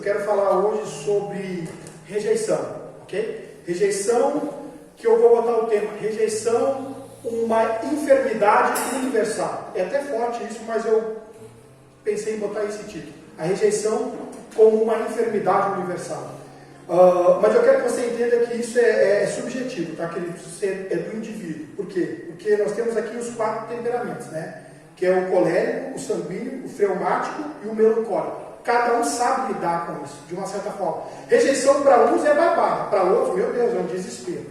quero falar hoje sobre rejeição, ok? Rejeição, que eu vou botar o tema, rejeição, uma enfermidade universal. É até forte isso, mas eu pensei em botar esse título. A rejeição como uma enfermidade universal. Mas eu quero que você entenda que isso é subjetivo, tá, querido? Isso é do indivíduo. Por quê? Porque nós temos aqui os 4 temperamentos, né? Que é o colérico, o sanguíneo, o fleumático e o melancólico. Cada um sabe lidar com isso, de uma certa forma. Rejeição para uns é barbada, para outros, meu Deus, é um desespero,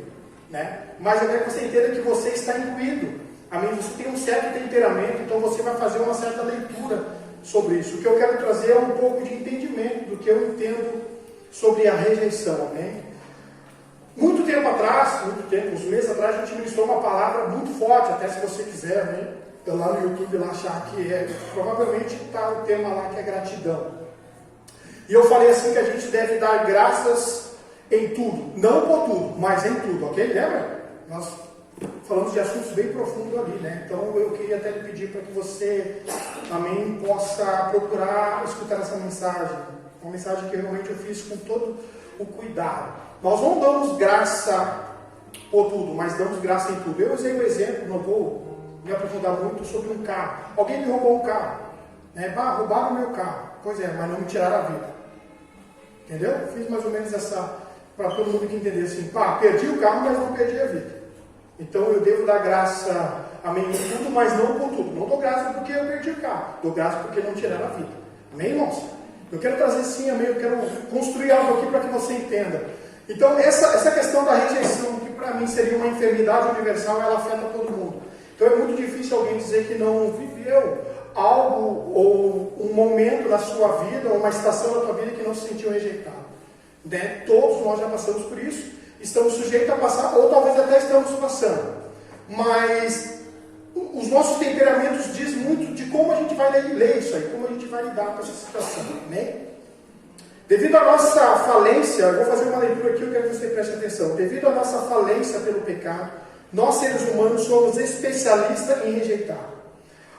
né? Mas eu quero que você entenda que você está incluído. Amém? Você tem um certo temperamento, então você vai fazer uma certa leitura sobre isso. O que eu quero trazer é um pouco de entendimento do que eu entendo sobre a rejeição, amém? Muito tempo atrás, uns meses atrás, a gente ministrou uma palavra muito forte, até se você quiser, amém? Lá no YouTube, lá achar que provavelmente está o tema lá que é gratidão. E eu falei assim que a gente deve dar graças em tudo, não por tudo, mas em tudo, ok? Lembra? Nós falamos de assuntos bem profundos ali, né? Então eu queria até lhe pedir para que você, amém, possa procurar escutar essa mensagem. Uma mensagem que realmente eu fiz com todo o cuidado. Nós não damos graça por tudo, mas damos graça em tudo. Eu usei um exemplo, não vou me aprofundar muito, sobre um carro. Alguém me roubou um carro, né? Roubaram o meu carro. Pois é, mas não me tiraram a vida. Entendeu? Fiz mais ou menos essa, para todo mundo que entender assim, perdi o carro, mas não perdi a vida. Então eu devo dar graça, amém, em tudo, mas não por tudo. Não dou graça porque eu perdi o carro, dou graça porque não tiraram a vida. Amém, irmãos? Eu quero trazer sim, amém, eu quero construir algo aqui para que você entenda. Então essa questão da rejeição, que para mim seria uma enfermidade universal, ela afeta todo mundo. Então é muito difícil alguém dizer que não viveu algo ou um momento na sua vida, ou uma estação na sua vida que não se sentiu rejeitado, né? Todos nós já passamos por isso, estamos sujeitos a passar, ou talvez até estamos passando, mas os nossos temperamentos dizem muito de como a gente vai ler isso aí, como a gente vai lidar com essa situação, né? Devido à nossa falência, eu vou fazer uma leitura aqui, eu quero que você preste atenção. Devido à nossa falência pelo pecado, nós seres humanos somos especialistas em rejeitar.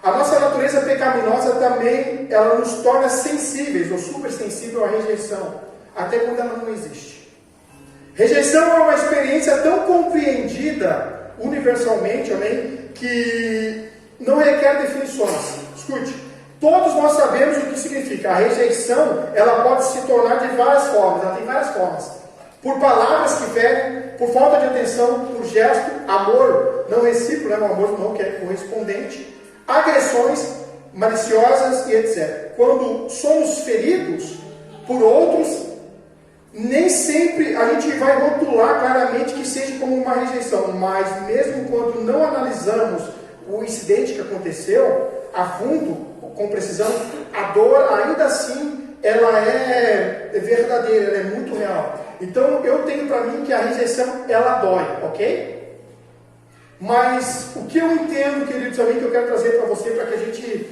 A nossa natureza pecaminosa também, ela nos torna sensíveis, ou supersensíveis à rejeição, até quando ela não existe. Rejeição é uma experiência tão compreendida universalmente, amém, que não requer definições. Escute, todos nós sabemos o que significa. A rejeição, ela pode se tornar de várias formas, ela tem várias formas. Por palavras que ferem, por falta de atenção, por gesto, amor não recíproco, né? Um amor não que é correspondente, agressões maliciosas e etc. Quando somos feridos por outros, nem sempre a gente vai rotular claramente que seja como uma rejeição, mas mesmo quando não analisamos o incidente que aconteceu a fundo, com precisão, a dor ainda assim ela é verdadeira, ela é muito real. Então eu tenho para mim que a rejeição ela dói, ok? Mas o que eu entendo, queridos amigos, que eu quero trazer para você, para que a gente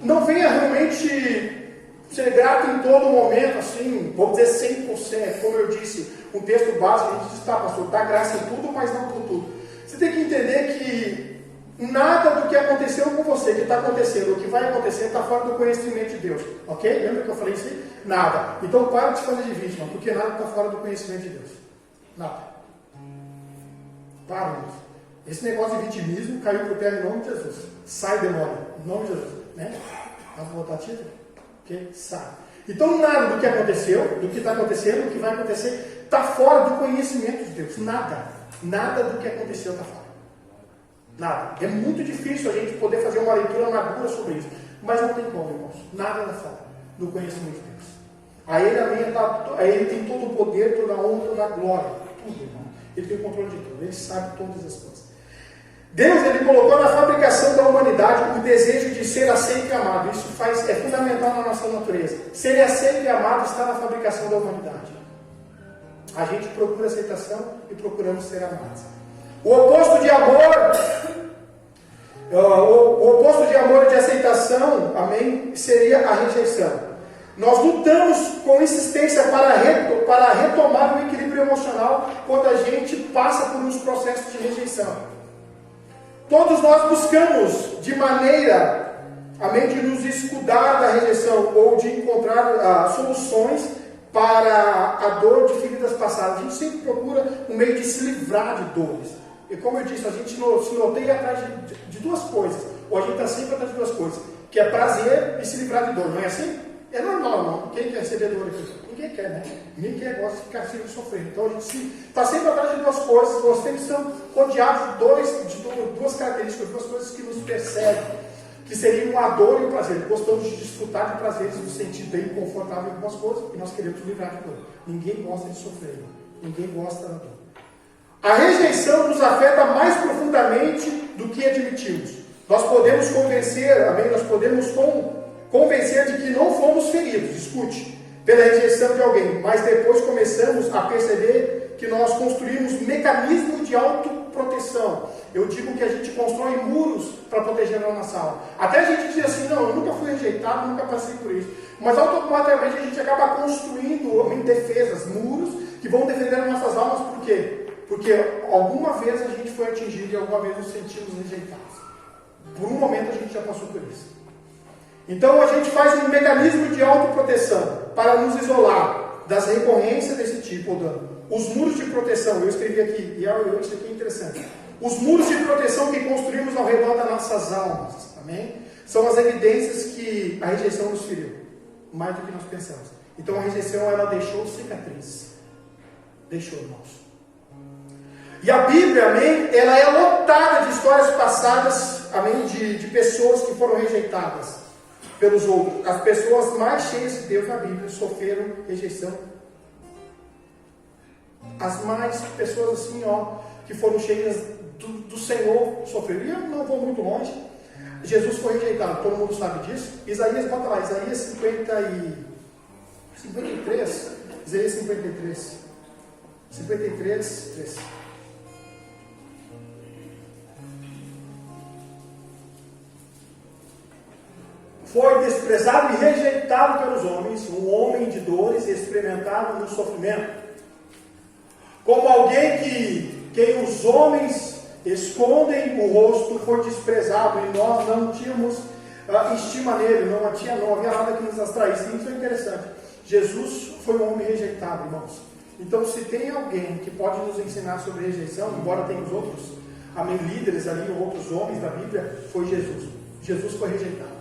não venha realmente ser grato em todo momento, assim, vamos dizer 100%, como eu disse, um texto básico, a gente diz, pastor, dá graça em tudo, mas não por tudo. Você tem que entender que nada do que aconteceu com você, que está acontecendo, o que vai acontecer, está fora do conhecimento de Deus, ok? Lembra que eu falei isso aí? Nada. Então para de se fazer de vítima, porque nada está fora do conhecimento de Deus. Nada. Para, irmãos. Esse negócio de vitimismo caiu por terra em nome de Jesus. Sai, demônio. Em nome de Jesus. Né? Vamos botar título? Ok? Sai. Então, nada do que aconteceu, do que está acontecendo, do que vai acontecer, está fora do conhecimento de Deus. Nada. Nada do que aconteceu está fora. Nada. É muito difícil a gente poder fazer uma leitura madura sobre isso. Mas não tem como, irmãos. Nada está fora do conhecimento de Deus. A Ele tem todo o poder, toda a honra, toda a glória. Tudo, irmão. Ele tem o controle de tudo. Ele sabe todas as coisas. Deus, ele colocou na fabricação da humanidade o desejo de ser aceito e amado. Isso é fundamental na nossa natureza. Ser aceito e amado está na fabricação da humanidade. A gente procura aceitação e procuramos ser amados. O oposto de amor, o oposto de amor e de aceitação, amém, seria a rejeição. Nós lutamos com insistência para retomar o equilíbrio emocional quando a gente passa por uns processos de rejeição. Todos nós buscamos de maneira amém, de nos escudar da rejeição ou de encontrar soluções para a dor de feridas passadas. A gente sempre procura um meio de se livrar de dores. E como eu disse, a gente se norteia atrás de duas coisas, ou a gente está sempre atrás de duas coisas, que é prazer e se livrar de dor, não é assim? É normal, não? Quem quer receber dor aqui? Ninguém quer, né? Ninguém gosta de ficar sempre sofrendo. Então a gente está sempre atrás de duas coisas, nós temos que ser rodeados de duas características, duas coisas que nos perseguem, que seriam a dor e o prazer. Gostamos de desfrutar de prazeres, nos sentir bem confortável com as coisas, e nós queremos livrar de dor. Ninguém gosta de sofrer, ninguém gosta da dor. A rejeição nos afeta mais profundamente do que admitimos. Nós podemos convencer, amém? Nós podemos convencer de que não fomos feridos, escute, pela rejeição de alguém, mas depois começamos a perceber que nós construímos mecanismos de autoproteção. Eu digo que a gente constrói muros para proteger a nossa alma. Até a gente diz assim, não, eu nunca fui rejeitado, nunca passei por isso. Mas automaticamente a gente acaba construindo defesas, muros, que vão defender as nossas almas, por quê? Porque alguma vez a gente foi atingido e alguma vez nos sentimos rejeitados. Por um momento a gente já passou por isso. Então a gente faz um mecanismo de autoproteção para nos isolar das recorrências desse tipo. Os muros de proteção, eu escrevi aqui, e isso aqui é interessante. Os muros de proteção que construímos ao redor das nossas almas, amém? São as evidências que a rejeição nos feriu, mais do que nós pensamos. Então a rejeição, ela deixou cicatriz. Deixou, irmãos. E a Bíblia, amém, ela é lotada de histórias passadas, amém, de pessoas que foram rejeitadas pelos outros. As pessoas mais cheias de Deus na Bíblia sofreram rejeição. As mais pessoas assim, que foram cheias do Senhor sofreram. E eu não vou muito longe. Jesus foi rejeitado, todo mundo sabe disso. Isaías, bota lá, Isaías 53. Isaías 53. 53, 3. Foi desprezado e rejeitado pelos homens, um homem de dores, experimentado no sofrimento. Como alguém que os homens escondem o rosto, foi desprezado, e nós não tínhamos estima nele, não havia nada que nos atraísse. Isso é interessante. Jesus foi um homem rejeitado, irmãos. Então, se tem alguém que pode nos ensinar sobre rejeição, embora tenha os outros, amém, líderes ali, outros homens da Bíblia, foi Jesus. Jesus foi rejeitado.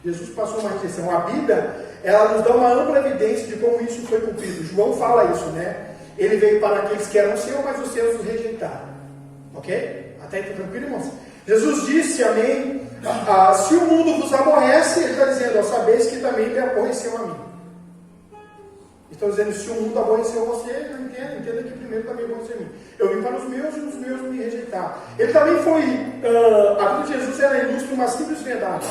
Jesus passou uma rejeição. A Bíblia, ela nos dá uma ampla evidência de como isso foi cumprido. João fala isso, né? Ele veio para aqueles que eram seus, mas os seus os rejeitaram. Ok? Até aí, tranquilo, irmãos? Jesus disse, amém, se o mundo vos aborrece, ele está dizendo, sabeis que também me aborreceu a mim. Estão dizendo, se o mundo aborreceu você, não entenda que primeiro também aborreceu a mim. Eu vim para os meus e os meus me rejeitaram. Ele também foi, a vida de Jesus era ilustra uma simples verdade.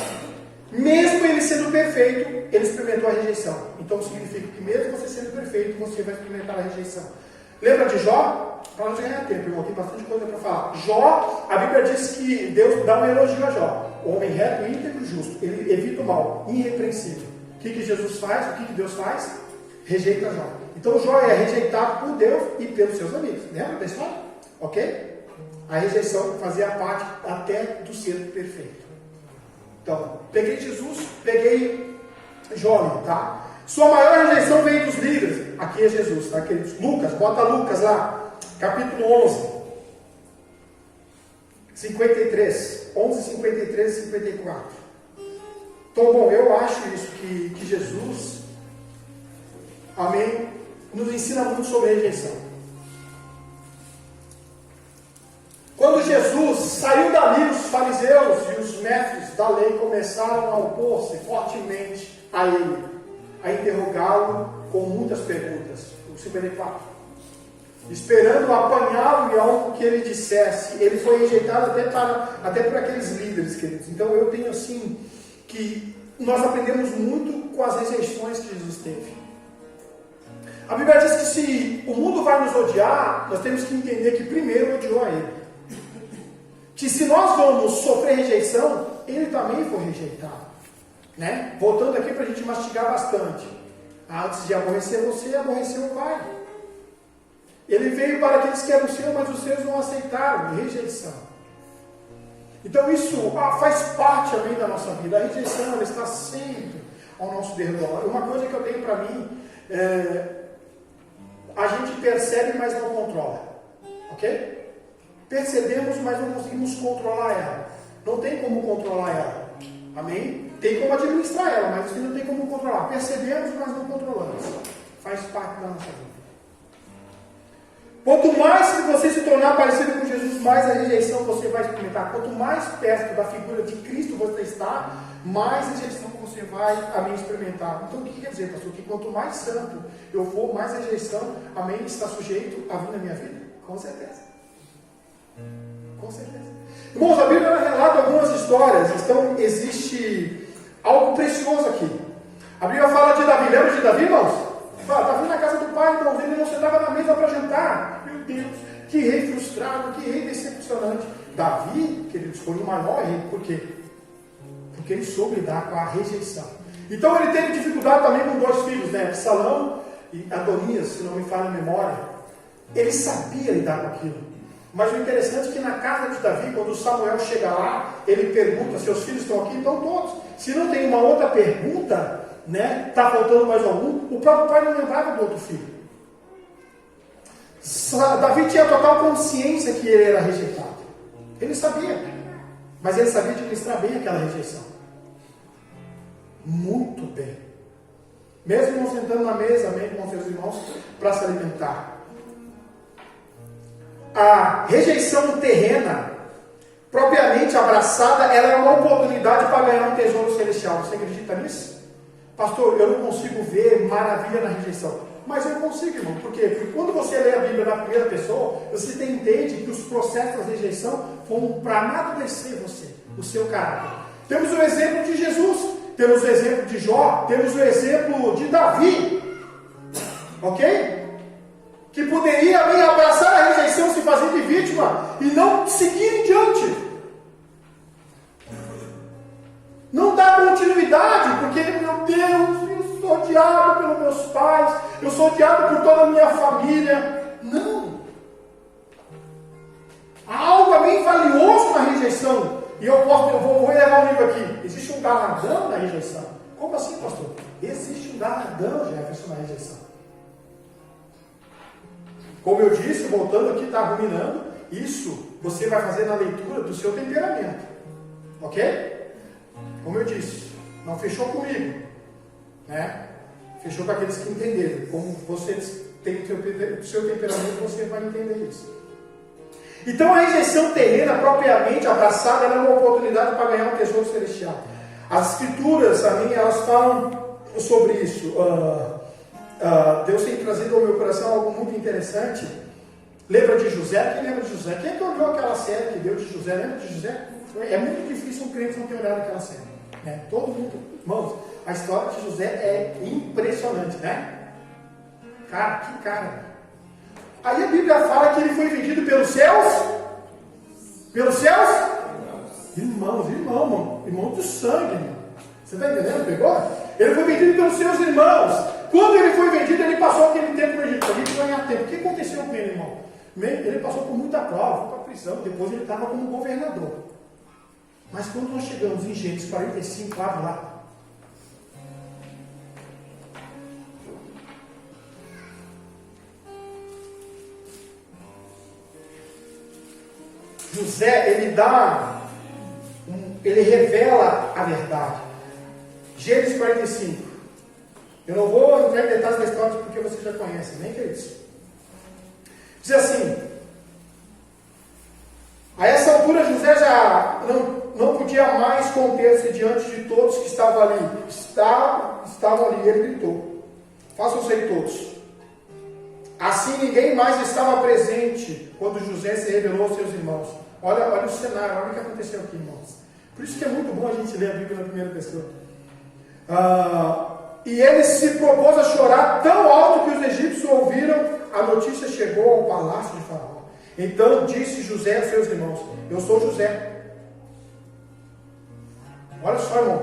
Mesmo ele sendo perfeito, ele experimentou a rejeição. Então significa que mesmo você sendo perfeito, você vai experimentar a rejeição. Lembra de Jó? Para não ganhar tempo, irmão, tem bastante coisa para falar. Jó, a Bíblia diz que Deus dá um elogio a Jó. O homem reto, íntegro e justo. Ele evita o mal, irrepreensível. O que Jesus faz? O que Deus faz? Rejeita Jó. Então Jó é rejeitado por Deus e pelos seus amigos. Lembra da história? Ok? A rejeição fazia parte até do ser perfeito. Então, peguei Jesus, peguei Jó, tá? Sua maior rejeição veio dos líderes. Aqui é Jesus, tá, queridos? Lucas, bota Lucas lá, capítulo 11, 53, 11, 53 e 54. Então, bom, eu acho isso, que Jesus, amém, nos ensina muito sobre rejeição. Quando Jesus saiu dali, os fariseus e os mestres da lei começaram a opor-se fortemente a ele, a interrogá-lo com muitas perguntas. O 54. Esperando apanhá-lo em algo que ele dissesse. Ele foi rejeitado até por aqueles líderes, queridos. Então eu tenho assim, que nós aprendemos muito com as rejeições que Jesus teve. A Bíblia diz que se o mundo vai nos odiar, nós temos que entender que primeiro odiou a ele. Que se nós vamos sofrer rejeição, ele também foi rejeitado. Né? Voltando aqui para a gente mastigar bastante. Antes de aborrecer você, aborreceu o Pai. Ele veio para aqueles que eram seus, mas os seus não aceitaram. Rejeição. Então isso faz parte também da nossa vida. A rejeição, ela está sempre ao nosso derredor. Uma coisa que eu tenho para mim, a gente percebe, mas não controla. Ok? Percebemos, mas não conseguimos controlar ela. Não tem como controlar ela. Amém? Tem como administrar ela, mas não tem como controlar. Percebemos, mas não controlamos. Faz parte da nossa vida. Quanto mais que você se tornar parecido com Jesus, mais a rejeição você vai experimentar. Quanto mais perto da figura de Cristo você está, mais rejeição você vai, amém, experimentar. Então o que quer dizer, pastor? Que quanto mais santo eu for, mais rejeição, amém, está sujeito a vir na minha vida? Com certeza. Com certeza. Irmãos, a Bíblia relata algumas histórias. Então existe algo precioso aqui. A Bíblia fala de Davi. Lembra de Davi, irmãos? Davi na casa do pai, irmãos, ele não sentava na mesa para jantar. Meu Deus, que rei frustrado, que rei decepcionante. Davi, queridos, foi o maior rei. Por quê? Porque ele soube lidar com a rejeição. Então ele teve dificuldade também com 2 filhos, né? Absalão e Adonias, se não me falha a memória. Ele sabia lidar com aquilo. Mas o interessante é que na casa de Davi, quando Samuel chega lá, ele pergunta: seus filhos estão aqui? Estão todos. Se não tem uma outra pergunta, né? Está faltando mais algum? O próprio pai não lembrava do outro filho. Davi tinha total consciência que ele era rejeitado. Ele sabia. Mas ele sabia administrar bem aquela rejeição. Muito bem. Mesmo não sentando na mesa, amém, com seus irmãos, para se alimentar. A rejeição terrena, propriamente abraçada, ela é uma oportunidade para ganhar um tesouro celestial. Você acredita nisso? Pastor, eu não consigo ver maravilha na rejeição. Mas eu consigo, irmão. Por quê? Porque quando você lê a Bíblia na primeira pessoa, você entende que os processos da rejeição foram para amadurecer você, o seu caráter. Temos o exemplo de Jesus, temos o exemplo de Jó, temos o exemplo de Davi. Ok? Que poderia bem abraçar a rejeição, se fazer de vítima e não seguir em diante. Não dá continuidade, porque, meu Deus, eu sou odiado pelos meus pais, eu sou odiado por toda a minha família. Não. Há algo bem valioso na rejeição. E eu vou levar um livro aqui. Existe um galardão na rejeição. Como assim, pastor? Existe um galardão, Jefferson, na rejeição. Como eu disse, voltando aqui, está ruminando, isso você vai fazer na leitura do seu temperamento. Ok? Como eu disse, não fechou comigo, né? Fechou com aqueles que entenderam. Como você tem o seu temperamento, você vai entender isso. Então a rejeição terrena, propriamente abraçada, é uma oportunidade para ganhar um tesouro celestial. As escrituras, a mim, elas falam sobre isso. Deus tem trazido ao meu coração algo muito interessante. Lembra de José? Quem lembra de José? Quem é que olhou aquela série que deu de José? Lembra de José? É muito difícil um crente não ter olhado aquela série, né? Todo mundo, irmãos, a história de José é impressionante, né? Cara, que cara. Aí a Bíblia fala que ele foi vendido pelos céus. Pelos céus? Irmão do sangue, irmão. Você está entendendo? Pegou? Ele foi vendido pelos seus irmãos. Quando ele foi vendido, ele passou aquele tempo no Egito. Ele ganhar tempo. O que aconteceu com ele, irmão? Ele passou por muita prova, foi para a prisão. Depois ele estava como governador. Mas quando nós chegamos em Gênesis 45, abre lá. José, ele revela a verdade. Gênesis 45. Eu não vou entrar em detalhes da história porque você já conhece, nem queridos. Diz assim: a essa altura José já não podia mais conter-se diante de todos que estavam ali. Estavam ali, ele gritou: façam-se aí todos. Assim ninguém mais estava presente quando José se revelou aos seus irmãos. Olha o cenário, olha o que aconteceu aqui, irmãos. Por isso que é muito bom a gente ler a Bíblia na primeira pessoa. E ele se propôs a chorar tão alto que os egípcios ouviram. A notícia chegou ao palácio de Faraó. Então disse José aos seus irmãos: eu sou José. Olha só, irmão,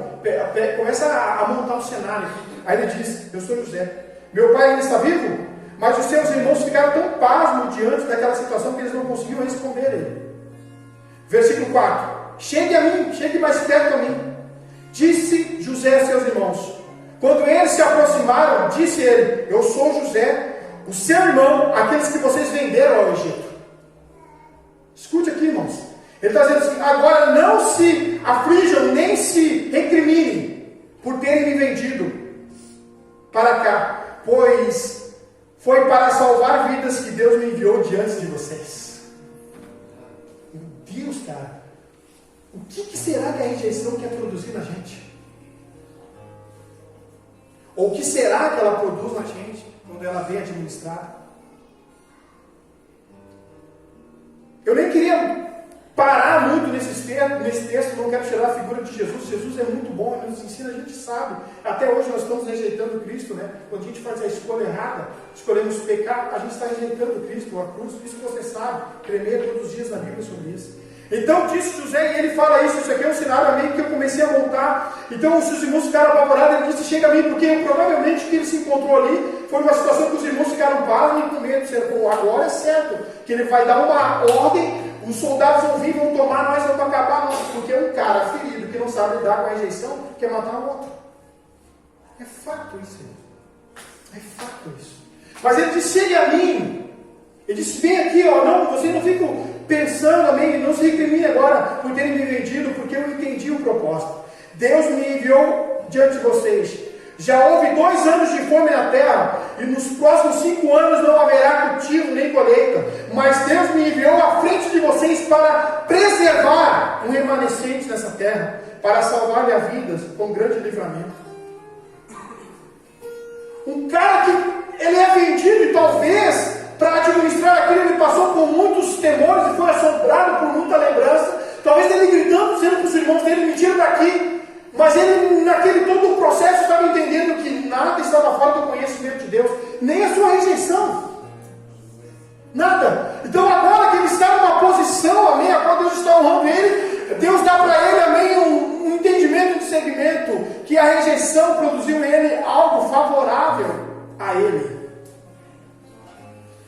começa a montar um cenário. Aí ele diz: eu sou José. Meu pai ainda está vivo? Mas os seus irmãos ficaram tão pasmos diante daquela situação que eles não conseguiam responder a ele. Versículo 4. chegue a mim, chegue mais perto a mim. Disse José a seus irmãos. Quando eles se aproximaram, disse ele: eu sou José, o seu irmão, aqueles que vocês venderam ao Egito. Escute aqui, irmãos. Ele está dizendo assim: agora não se aflijam, nem se recriminem por terem me vendido para cá, pois foi para salvar vidas que Deus me enviou diante de vocês. Meu Deus, cara. O que será que a rejeição quer produzir na gente? Ou o que será que ela produz na gente quando ela vem administrada? Eu nem queria parar muito nesse texto, não quero tirar a figura de Jesus. Jesus é muito bom, ele nos ensina, a gente sabe. Até hoje nós estamos rejeitando Cristo, né? Quando a gente faz a escolha errada, escolhemos pecar, a gente está rejeitando Cristo, a cruz. Isso você sabe, tremer todos os dias na Bíblia sobre isso. Então disse José, e ele fala isso aqui é um cenário meio que eu comecei a montar. Então os irmãos ficaram apavorados, ele disse: chega a mim, porque provavelmente o que ele se encontrou ali foi uma situação que os irmãos ficaram pasmos e com medo. Agora é certo que ele vai dar uma ordem, os soldados vão vir, vão tomar, nós vamos acabar, porque um cara ferido que não sabe lidar com a rejeição quer matar o outro. É fato isso, irmão. É fato isso. Mas ele disse: chegue a mim. Ele disse: vem aqui, ó, não, vocês não ficam pensando, amém, não se recrimine agora por terem me vendido, porque eu entendi o propósito. Deus me enviou diante de vocês. Já houve 2 anos de fome na terra, e nos próximos 5 anos não haverá cultivo nem colheita, mas Deus me enviou à frente de vocês para preservar um remanescente nessa terra, para salvar-lhe a vida com grande livramento. Um cara que ele é vendido e talvez para administrar aquilo ele passou por muitos temores e foi assombrado por muita lembrança. Talvez ele gritando, dizendo para os irmãos dele: me tira daqui. Mas ele, naquele todo o processo, estava entendendo que nada estava fora do conhecimento de Deus, nem a sua rejeição. Nada. Então agora que ele está numa posição, amém, a qual Deus está honrando ele, Deus dá para ele, amém, um entendimento, um discernimento, que a rejeição produziu nele algo favorável a ele.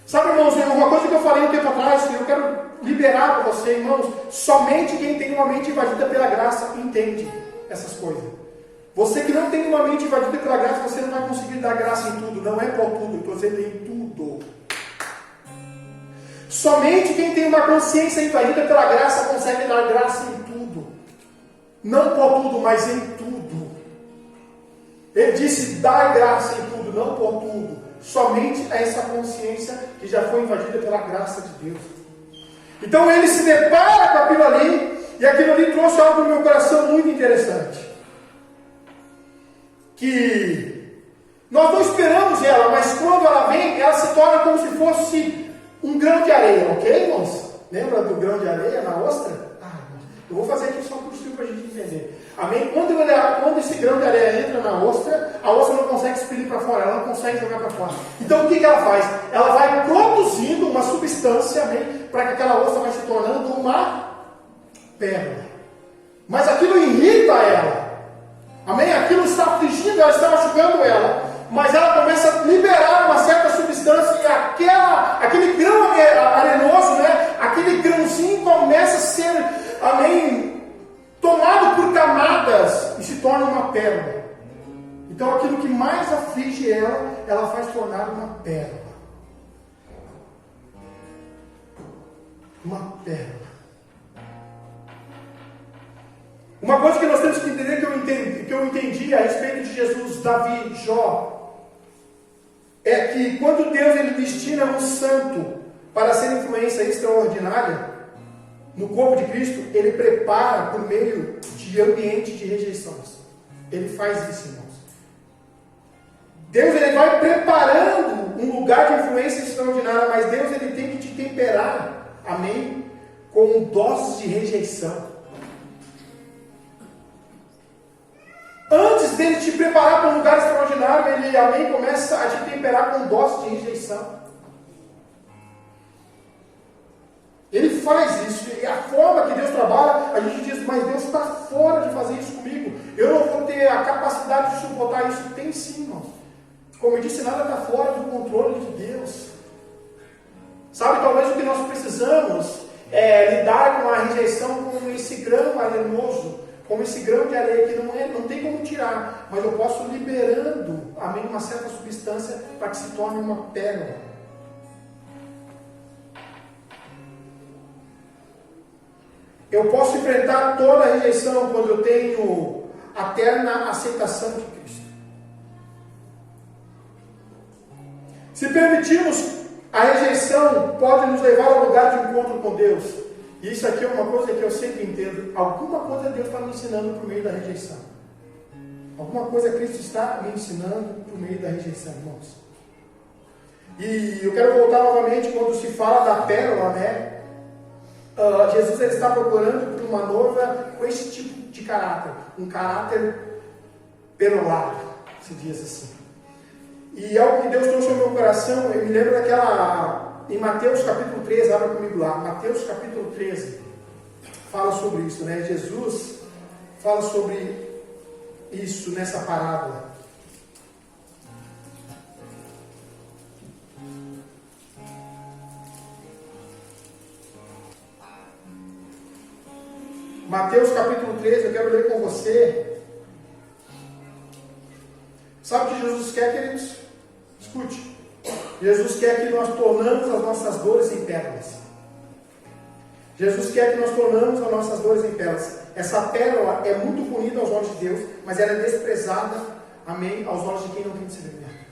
Sabe, irmãos, uma coisa que eu falei um tempo atrás, que eu quero liberar para você, irmãos: somente quem tem uma mente invadida pela graça entende essas coisas. Você que não tem uma mente invadida pela graça, você não vai conseguir dar graça em tudo. Não é por tudo, eu estou dizendo em tudo. Somente quem tem uma consciência invadida pela graça consegue dar graça em tudo. Não por tudo, mas em tudo. Ele disse: dai graça em tudo, não por tudo. Somente essa consciência que já foi invadida pela graça de Deus. Então ele se depara com aquilo ali, e aquilo ali trouxe algo no meu coração muito interessante. Que nós não esperamos ela, mas quando ela vem, ela se torna como se fosse um grão de areia, ok, irmãos? Lembra do grão de areia na ostra? Eu vou fazer aqui só por cima para a gente entender. Amém? Quando esse grão de areia entra na ostra, a ostra não consegue expelir para fora, ela não consegue jogar para fora. Então o que ela faz? Ela vai produzindo uma substância, amém, para que aquela ostra vai se tornando uma pérola. Mas aquilo irrita ela. Amém? Aquilo está afligindo, ela está machucando ela. Mas ela começa a liberar uma certa substância e aquele grão arenoso, né? Aquele grãozinho começa a ser, amém, tomado por camadas e se torna uma pérola. Então aquilo que mais aflige ela faz tornar uma pérola. Uma pérola. Uma coisa que nós temos que entender, que eu entendi a respeito de Jesus, Davi, Jó, é que quando Deus ele destina um santo para ser influência extraordinária no corpo de Cristo, ele prepara por meio de ambiente de rejeições. Ele faz isso, irmãos. Deus ele vai preparando um lugar de influência extraordinária, mas Deus ele tem que te temperar, amém, com doses de rejeição. Antes dele te preparar para um lugar extraordinário, ele, amém, começa a te temperar com doses de rejeição. Ele faz isso, e a forma que Deus trabalha, a gente diz: mas Deus está fora de fazer isso comigo, eu não vou ter a capacidade de suportar isso. Tem sim, irmãos. Como eu disse, nada está fora do controle de Deus. Sabe, talvez o que nós precisamos lidar com a rejeição como esse grão arenoso, como esse grão de areia que não tem como tirar, mas eu posso liberando uma certa substância para que se torne uma pérola. Eu posso enfrentar toda a rejeição quando eu tenho a terna aceitação de Cristo. Se permitirmos, a rejeição pode nos levar ao lugar de encontro com Deus. E isso aqui é uma coisa que eu sempre entendo. Alguma coisa Deus está me ensinando por meio da rejeição. Alguma coisa Cristo está me ensinando por meio da rejeição, irmãos. E eu quero voltar novamente quando se fala da pérola, né? Jesus ele está procurando por uma noiva com esse tipo de caráter. Um caráter perolado, se diz assim. E algo que Deus trouxe ao meu coração, eu me lembro daquela... Em Mateus capítulo 13, abra comigo lá. Mateus capítulo 13 fala sobre isso, né? Jesus fala sobre isso nessa parábola. Mateus capítulo 13, eu quero ler com você. Sabe o que Jesus quer, queridos? Escute. Jesus quer que nós tornamos as nossas dores em pérolas. Jesus quer que nós tornamos as nossas dores em pérolas. Essa pérola é muito bonita aos olhos de Deus, mas ela é desprezada, amém, aos olhos de quem não tem discernimento.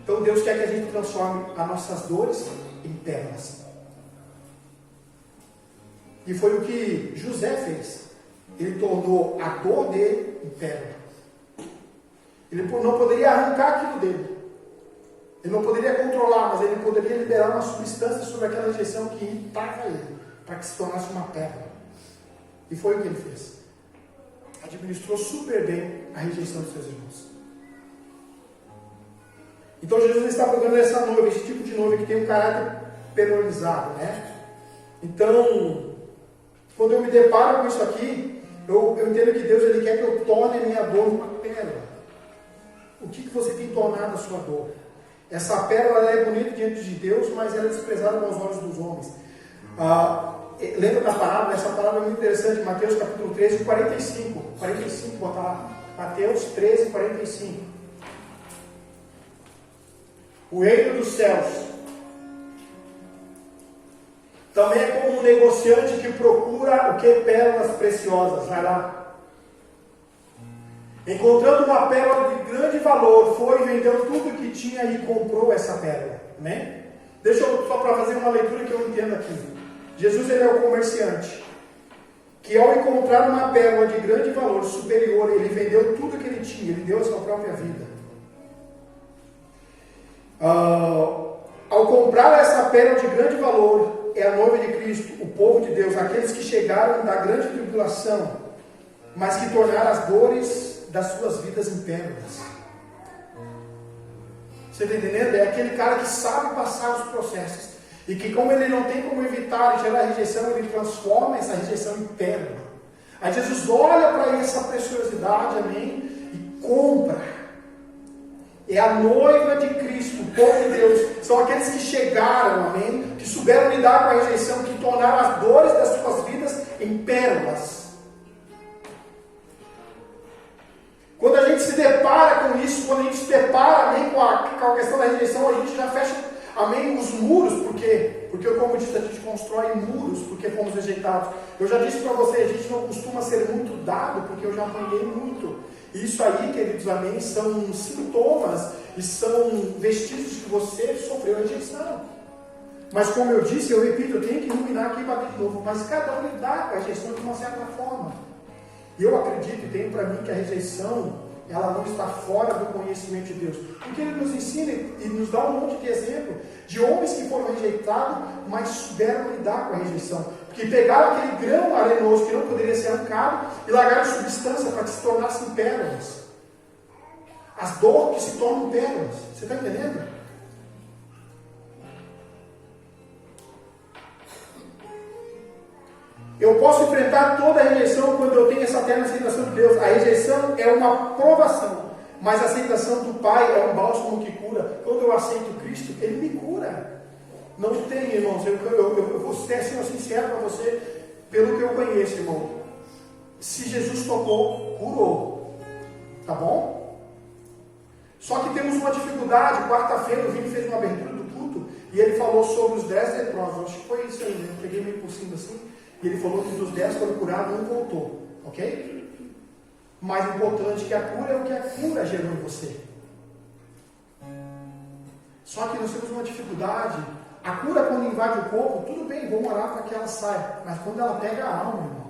Então Deus quer que a gente transforme as nossas dores em pérolas. E foi o que José fez. Ele tornou a dor dele em pérola. Ele não poderia arrancar aquilo dele. Ele não poderia controlar, mas ele poderia liberar uma substância sobre aquela rejeição que irritava ele, para que se tornasse uma pérola. E foi o que ele fez. Administrou super bem a rejeição dos seus irmãos. Então Jesus está procurando essa noiva, esse tipo de noiva que tem um caráter penalizado, né? Então, quando eu me deparo com isso aqui, eu entendo que Deus ele quer que eu torne a minha dor uma pérola. O que você tem tornado a sua dor? Essa pérola ela é bonita diante de Deus, mas ela é desprezada aos olhos dos homens. Lembra da parábola? Essa parábola é muito interessante, Mateus capítulo 13, 45. 45, botar lá. Mateus 13, 45. O reino dos céus também é como um negociante que procura o que? Pérolas preciosas. Vai lá. Encontrando uma pérola de grande valor, foi e vendeu tudo que tinha e comprou essa pérola. Né? Deixa eu só para fazer uma leitura que eu entendo aqui. Jesus ele é o comerciante que ao encontrar uma pérola de grande valor superior, ele vendeu tudo que ele tinha, ele deu a sua própria vida. Ao comprar essa pérola de grande valor, é a noiva de Cristo, o povo de Deus, aqueles que chegaram da grande tribulação, mas que tornaram as dores das suas vidas em pérolas. Você está entendendo? É aquele cara que sabe passar os processos. E que como ele não tem como evitar e gerar rejeição, ele transforma essa rejeição em pérola. Aí Jesus olha para essa preciosidade, amém? E compra. É a noiva de Cristo, o povo de Deus. São aqueles que chegaram, amém? Que souberam lidar com a rejeição, que tornaram as dores das suas vidas em pérolas. Quando a gente se depara com isso, quando a gente se depara, amém, com a questão da rejeição, a gente já fecha, amém, os muros. Por quê? Porque, como eu disse, a gente constrói muros porque fomos rejeitados. Eu já disse para você, a gente não costuma ser muito dado porque eu já apanhei muito. Isso aí, queridos, amém, são sintomas e são vestígios que você sofreu rejeição. Mas como eu disse, eu repito, eu tenho que iluminar aqui para de novo. Mas cada um lidar com a rejeição de uma certa forma. E eu acredito e tenho para mim que a rejeição, ela não está fora do conhecimento de Deus. Porque Ele nos ensina e nos dá um monte de exemplo de homens que foram rejeitados, mas souberam lidar com a rejeição. Porque pegaram aquele grão arenoso que não poderia ser arrancado e largaram substância para que se tornassem pérolas. As dores que se tornam pérolas. Você está entendendo? Eu posso enfrentar toda a rejeição quando eu tenho essa terna aceitação de Deus. A rejeição é uma provação, mas a aceitação do Pai é um bálsamo que cura. Quando eu aceito Cristo, Ele me cura. Não tem, irmãos. Eu vou ser sincero para você, pelo que eu conheço, irmão. Se Jesus tocou, curou. Tá bom? Só que temos uma dificuldade. Quarta-feira o Vini fez uma abertura do culto e ele falou sobre os 10 leprosos. Acho que foi isso aí, eu peguei meio por cima assim. E ele falou que dos 10 foram curados, um voltou. Ok? Mais importante que a cura é o que a cura gerou em você. Só que nós temos uma dificuldade. A cura, quando invade o corpo, tudo bem, vamos orar para que ela saia. Mas quando ela pega a alma, irmão.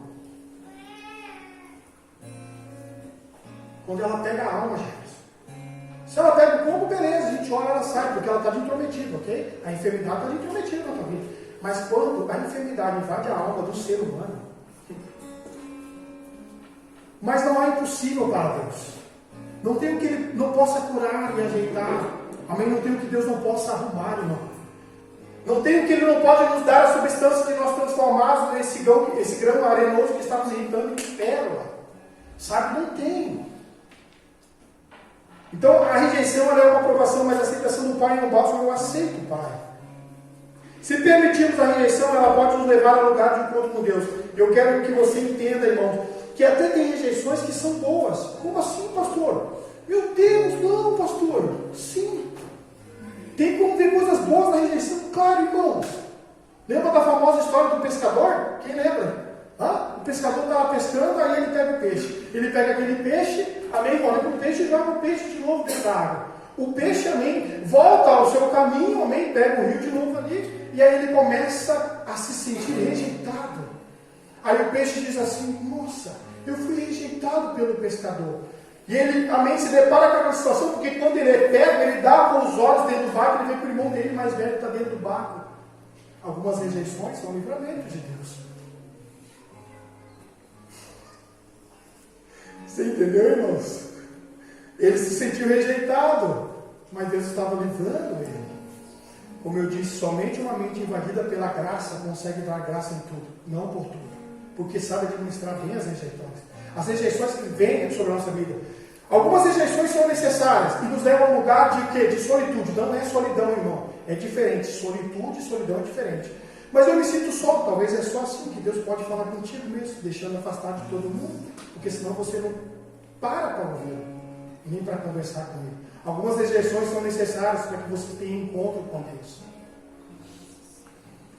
Quando ela pega a alma, gente. Se ela pega o corpo, beleza, a gente ora, ela sai, porque ela está de intrometido, ok? A enfermidade está de intrometida na tua vida. Mas quando a enfermidade invade a alma do ser humano, mas não há impossível para Deus. Não tem o que Ele não possa curar e ajeitar. Amém? Não tem o que Deus não possa arrumar, irmão. Não tem o que Ele não pode nos dar a substância de nós transformarmos esse grão arenoso que está nos irritando em pérola. Sabe? Não tem. Então, a rejeição ela é uma aprovação, mas a aceitação do Pai é um bálsamo. Eu aceito o Pai. Se permitirmos a rejeição, ela pode nos levar a lugar de encontro com Deus. Eu quero que você entenda, irmão, que até tem rejeições que são boas. Como assim, pastor? Meu Deus, não, pastor. Sim. Tem como ter coisas boas na rejeição? Claro, irmãos. Lembra da famosa história do pescador? Quem lembra? O pescador estava pescando, aí ele pega o peixe. Ele pega aquele peixe, amém, olha para o peixe e joga o peixe de novo dentro da água. O peixe, amém, volta ao seu caminho, amém, pega o rio de novo ali, e aí ele começa a se sentir rejeitado. Aí o peixe diz assim, nossa, eu fui rejeitado pelo pescador. E ele, amém, se depara com aquela situação, porque quando ele é pego, ele dá com os olhos dentro do barco, ele vê que o irmão dele mais velho está dentro do barco. Algumas rejeições são livramentos de Deus. Você entendeu, irmãos? Ele se sentiu rejeitado, mas Deus estava livrando ele. Como eu disse, somente uma mente invadida pela graça consegue dar graça em tudo, não por tudo, porque sabe administrar bem as rejeições. As rejeições que vêm sobre a nossa vida. Algumas rejeições são necessárias e nos levam a um lugar de quê? De solitude. Não é solidão, irmão. É diferente. Solitude e solidão é diferente. Mas eu me sinto só. Talvez é só assim que Deus pode falar contigo mesmo, deixando afastado de todo mundo, porque senão você não para ouvir, nem para conversar com Ele. Algumas rejeições são necessárias para que você tenha encontro com Deus.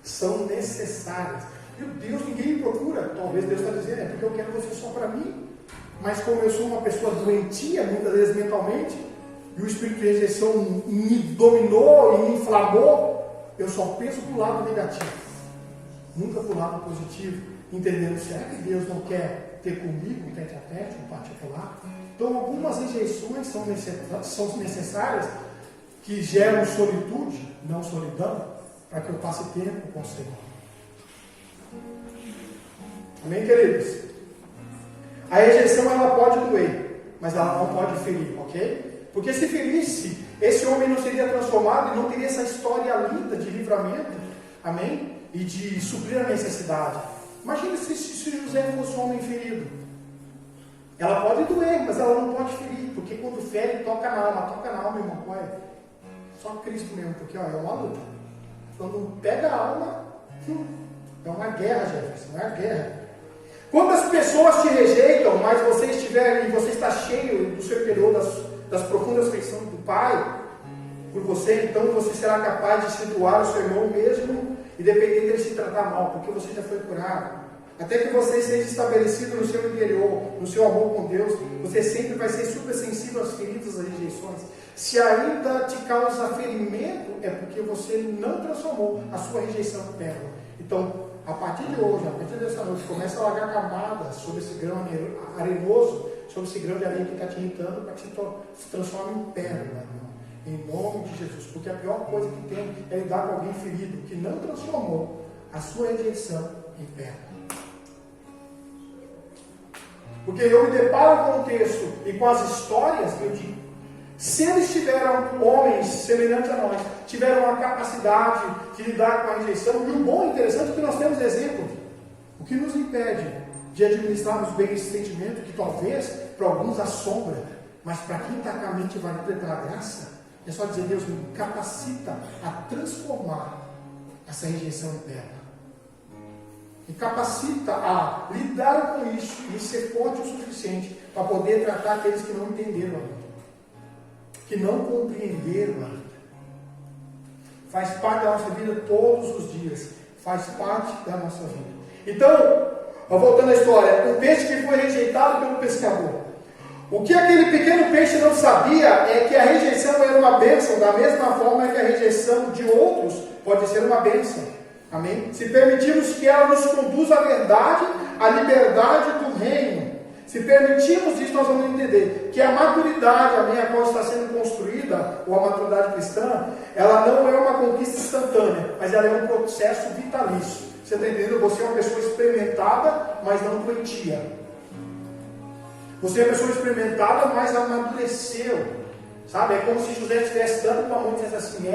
São necessárias. Meu Deus, ninguém me procura. Talvez Deus está dizendo, é porque eu quero você só para mim. Mas como eu sou uma pessoa doentia, muitas vezes mentalmente, e o espírito de rejeição me dominou e me inflamou, eu só penso para o lado negativo. Nunca para o lado positivo. Entendendo, será que Deus não quer ter comigo um tete-a-tete, um particular? Então algumas rejeições são necessárias, que geram solitude, não solidão, para que eu passe tempo com o Senhor. Amém, queridos? A rejeição ela pode doer, mas ela não pode ferir, ok? Porque se ferisse, esse homem não seria transformado e não teria essa história linda de livramento, amém? E de suprir a necessidade. Imagina se José fosse um homem ferido. Ela pode doer, mas ela não pode ferir, porque quando fere, toca na alma, irmão. Olha, só Cristo mesmo, porque olha, é uma luta. Quando pega a alma, é uma guerra, Jefferson, é uma guerra. Quando as pessoas te rejeitam, mas você está cheio do seu interior, das profundas afeições do Pai por você, então você será capaz de se doar ao seu irmão mesmo, e depender dele se tratar mal, porque você já foi curado. Até que você seja estabelecido no seu interior, no seu amor com Deus, você sempre vai ser super sensível às feridas, às rejeições. Se ainda te causa ferimento, é porque você não transformou a sua rejeição em pérola. Então, a partir de hoje, a partir dessa noite, começa a largar camadas sobre esse grão arenoso, sobre esse grão de areia que está te irritando, para que se transforme em pérola, irmão. Em nome de Jesus. Porque a pior coisa que tem é lidar com alguém ferido, que não transformou a sua rejeição em pérola. Porque eu me deparo com o texto e com as histórias, eu digo, se eles tiveram, homens semelhantes a nós, tiveram a capacidade de lidar com a rejeição, e o bom e interessante é que nós temos exemplos. O que nos impede de administrarmos bem esse sentimento, que talvez para alguns assombra, mas para quem está com a mente válida pela graça, é só dizer, Deus me capacita a transformar essa rejeição interna. Me capacita a lidar com isso e ser forte o suficiente para poder tratar aqueles que não entenderam a vida, que não compreenderam a vida. Faz parte da nossa vida todos os dias, faz parte da nossa vida. Então, voltando à história, o peixe que foi rejeitado pelo pescador. O que aquele pequeno peixe não sabia é que a rejeição era uma bênção, da mesma forma que a rejeição de outros pode ser uma bênção. Amém? Se permitirmos que ela nos conduza à verdade, à liberdade do reino. Se permitirmos isso, nós vamos entender que a maturidade, amém, a qual está sendo construída, ou a maturidade cristã, ela não é uma conquista instantânea, mas ela é um processo vitalício. Você está entendendo? Você é uma pessoa experimentada, mas não doentia. Você é uma pessoa experimentada, mas amadureceu. Sabe? É como se José estivesse dando para a mão e dissesse assim,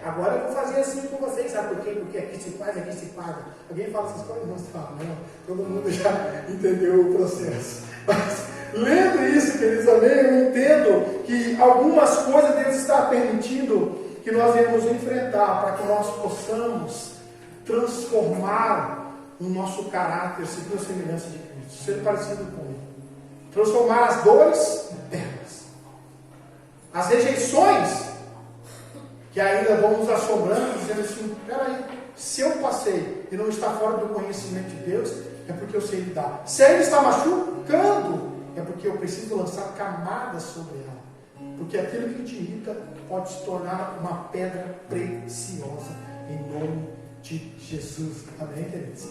agora eu vou fazer assim com vocês, sabe por quê? Porque aqui se faz, aqui se paga. Alguém fala essas coisas? Não se fala, não. Todo mundo já entendeu o processo. Mas, lendo isso, queridos, amém, eu entendo que algumas coisas Deus está permitindo que nós devemos enfrentar para que nós possamos transformar o nosso caráter segundo a semelhança de Cristo, ser parecido com Ele. Transformar as dores em perlas. As rejeições que ainda vão nos assombrando, dizendo assim, peraí, se eu passei e não está fora do conhecimento de Deus, é porque eu sei lidar. Se Ele está machucando, é porque eu preciso lançar camadas sobre ela. Porque aquilo que te irrita pode se tornar uma pedra preciosa, em nome de Jesus. Amém, queridos?